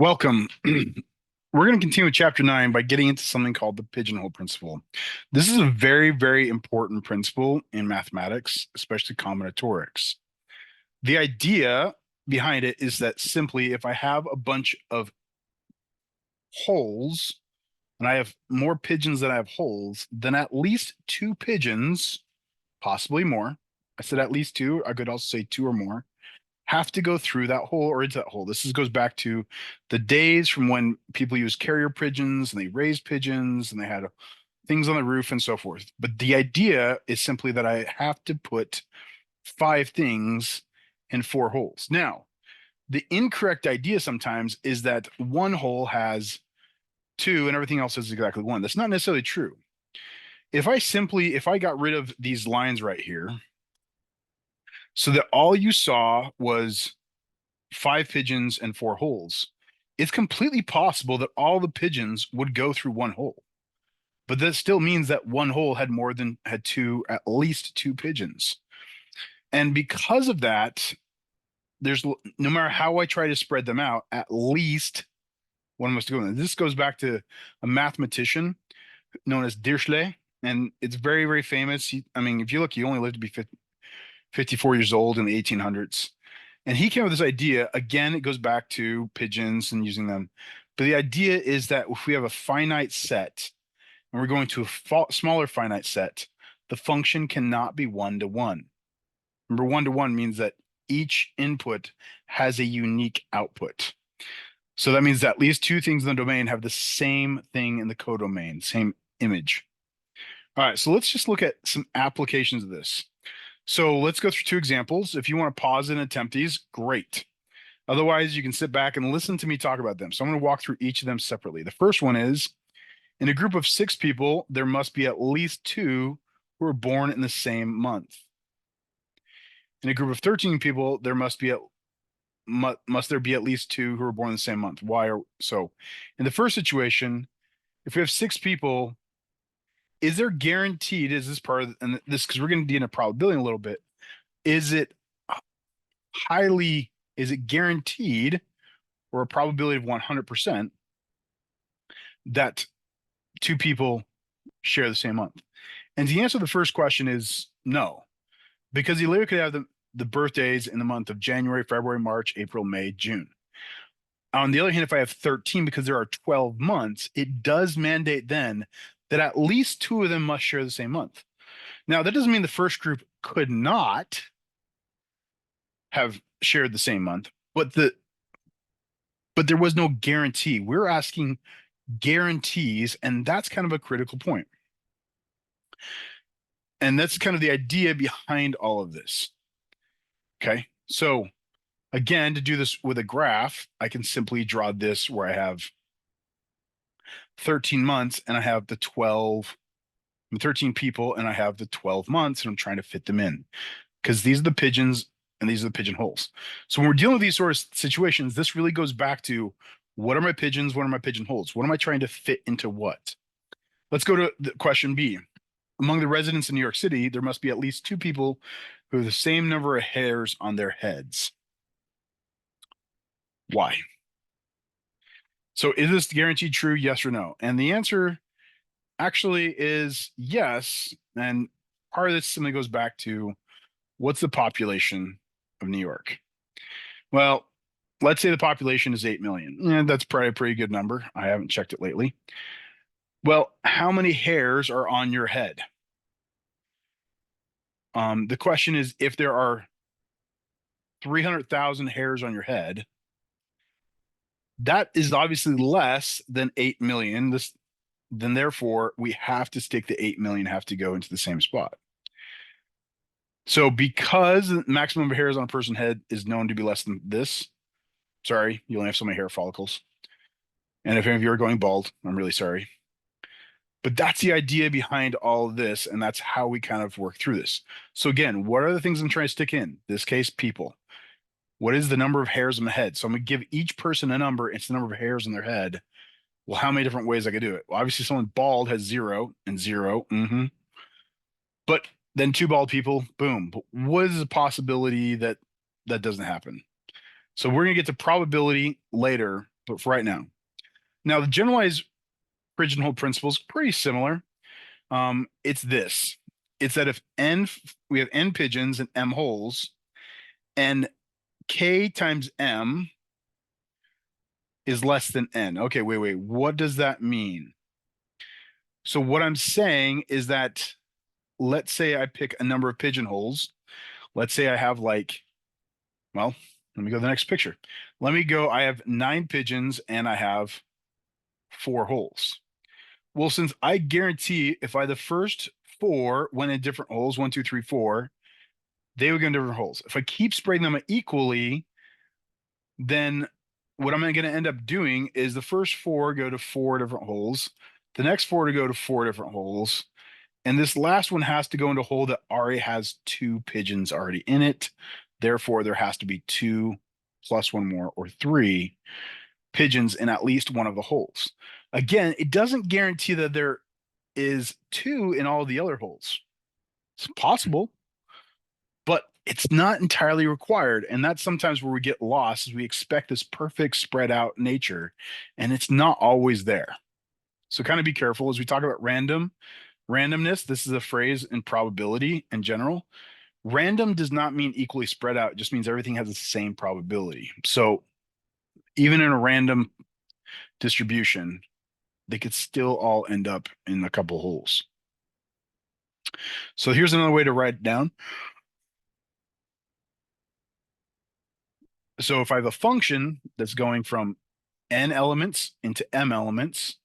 Welcome. We're going to continue with chapter 9 by getting into something called the pigeonhole principle. This is a very, very important principle in mathematics, especially combinatorics. The idea behind it is that simply if I have a bunch of holes and I have more pigeons than I have holes, then at least two pigeons, possibly more. I said at least two. I could also say two or more have to go through that hole or into that hole. Goes back to the days from when people used carrier pigeons and they raised pigeons and they had things on the roof and so forth. But the idea is simply that I have to put five things in four holes. Now, the incorrect idea sometimes is that one hole has two and everything else is exactly one. That's not necessarily true. If I got rid of these lines right here, so that all you saw was five pigeons and four holes, it's completely possible that all the pigeons would go through one hole. But that still means that one hole had at least two pigeons. And because of that, there's no matter how I try to spread them out, at least one must go in. This goes back to a mathematician known as Dirichlet, and it's very, very famous. If you look, he only lived to be 54 years old in the 1800s. And he came up with this idea. Again, it goes back to pigeons and using them. But the idea is that if we have a finite set and we're going to a smaller finite set, the function cannot be one to one. Remember, one to one means that each input has a unique output. So that means that at least two things in the domain have the same thing in the codomain, same image. All right, so let's just look at some applications of this. So let's go through two examples. If you want to pause and attempt these, great. Otherwise, you can sit back and listen to me talk about them. So I'm going to walk through each of them separately. The first one is, in a group of six people, there must be at least two who are born in the same month. In a group of 13 people, must there be at least two who are born in the same month? Why are so? In the first situation, if we have six people, is there guaranteed, is this part of, and this, because we're going to be in a probability in a little bit, is it is it guaranteed or a probability of 100% that two people share the same month? And the answer to the first question is no, because you literally could have the birthdays in the month of January, February, March, April, May, June. On the other hand, if I have 13, because there are 12 months, it does mandate then that at least two of them must share the same month. Now, that doesn't mean the first group could not have shared the same month, but there was no guarantee. We're asking guarantees, and that's kind of a critical point. And that's kind of the idea behind all of this. Okay, so again, to do this with a graph, I can simply draw this where I have 13 months and I have the 13 people and I have the 12 months and I'm trying to fit them in because these are the pigeons and these are the pigeonholes. So when we're dealing with these sort of situations, this really goes back to what are my pigeons? What are my pigeonholes? What am I trying to fit into what? Let's go to question B. Among the residents in New York City, there must be at least two people who have the same number of hairs on their heads. Why? So is this guaranteed true? Yes or no? And the answer actually is yes. And part of this simply goes back to what's the population of New York? Well, let's say the population is 8 million. And that's probably a pretty good number. I haven't checked it lately. Well, how many hairs are on your head? The question is, if there are 300,000 hairs on your head, that is obviously less than 8 million. Then therefore we have to stick the 8 million have to go into the same spot. So because the maximum of hairs on a person's head is known to be less than this, sorry, you only have so many hair follicles. And if any of you are going bald, I'm really sorry. But that's the idea behind all of this, and that's how we kind of work through this. So again, what are the things I'm trying to stick in? This case, people. What is the number of hairs on the head? So I'm going to give each person a number. It's the number of hairs on their head. Well, how many different ways I could do it? Well, obviously someone bald has zero and zero. But then two bald people, boom. But what is the possibility that that doesn't happen? So we're going to get to probability later but for right now. Now, the generalized pigeonhole principle is pretty similar. It's this. It's that if we have n pigeons and m holes, and k times m is less than n. Okay, wait. What does that mean? So what I'm saying is that let's say I pick a number of pigeonholes. Let's say I have like, well, let me go to the next picture. Let me go, I have 9 pigeons and I have 4 holes. Well, since I guarantee if I the first 4 went in different holes, 1, 2, 3, 4, they would go in different holes. If I keep spreading them equally, then what I'm going to end up doing is the first 4 go to 4 different holes, the next 4 to go to 4 different holes, and this last one has to go into a hole that already has 2 pigeons already in it. Therefore, there has to be 2 plus 1 more, or 3 pigeons in at least one of the holes. Again, it doesn't guarantee that there is 2 in all the other holes. It's possible, but it's not entirely required. And that's sometimes where we get lost, is we expect this perfect spread out nature, and it's not always there. So kind of be careful as we talk about randomness. This is a phrase in probability in general. Random does not mean equally spread out. It just means everything has the same probability. So even in a random distribution, they could still all end up in a couple holes. So here's another way to write it down. So if I have a function that's going from n elements into m elements,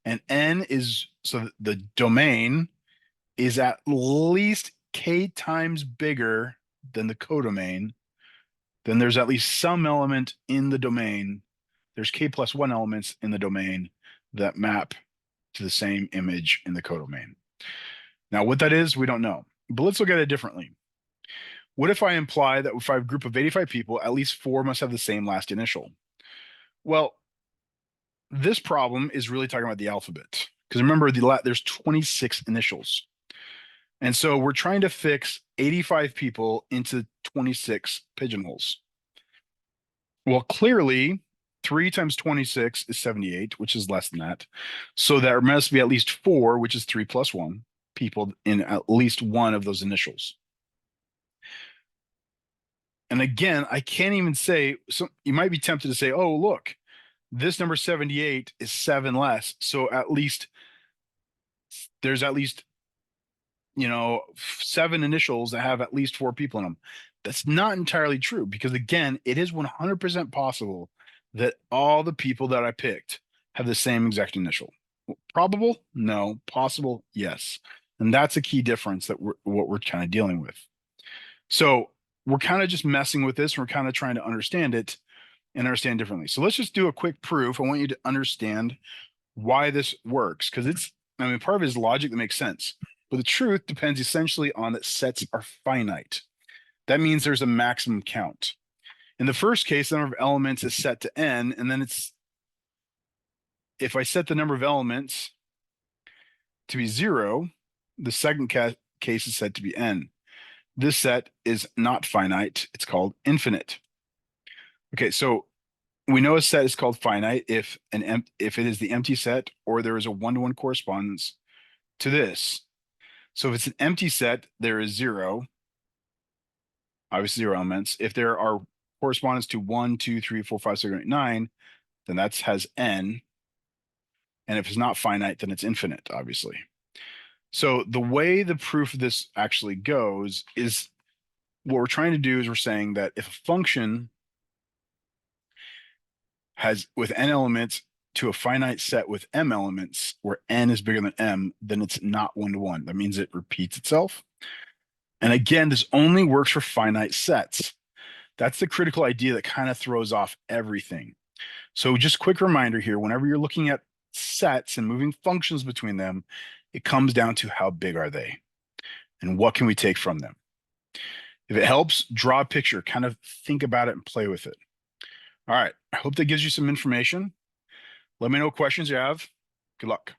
and n is, so the domain is at least k times bigger than the codomain, then there's at least some element in the domain. There's k plus 1 elements in the domain that map to the same image in the codomain. Now, what that is, we don't know, but let's look at it differently. What if I imply that if I have a group of 85 people, at least 4 must have the same last initial? Well, this problem is really talking about the alphabet, because remember, there's 26 initials. And so we're trying to fix 85 people into 26 pigeonholes. Well, clearly, 3 times 26 is 78, which is less than that. So there must be at least 4, which is 3 plus 1 people in at least one of those initials. And again, I can't even say, so you might be tempted to say, oh, look, this number 78 is 7 less. So there's at least, 7 initials that have at least 4 people in them. That's not entirely true, because again, it is 100% possible that all the people that I picked have the same exact initial. Probable? No. Possible? Yes. And that's a key difference that what we're kind of dealing with. So we're kind of just messing with this. We're kind of trying to understand it and understand differently. So let's just do a quick proof. I want you to understand why this works, because part of it is logic that makes sense. But the truth depends essentially on that sets are finite. That means there's a maximum count. In the first case, the number of elements is set to n, and then if I set the number of elements to be 0, the second case is set to be n. This set is not finite. It's called infinite. Okay, so we know a set is called finite if it is the empty set, or there is a one-to-one correspondence to this. So if it's an empty set, there is 0, obviously 0 elements. If there are correspondence to 1, 2, 3, 4, 5, 6, 7, 8, 9, then that has n. And if it's not finite, then it's infinite, obviously. So the way the proof of this actually goes is, what we're trying to do is we're saying that if a function has with n elements to a finite set with m elements, where n is bigger than m, then it's not one-to-one. That means it repeats itself. And again, this only works for finite sets. That's the critical idea that kind of throws off everything. So just quick reminder here, whenever you're looking at sets and moving functions between them, it comes down to how big are they and what can we take from them. If it helps, draw a picture, kind of think about it and play with it. All right, I hope that gives you some information. Let me know what questions you have. Good luck.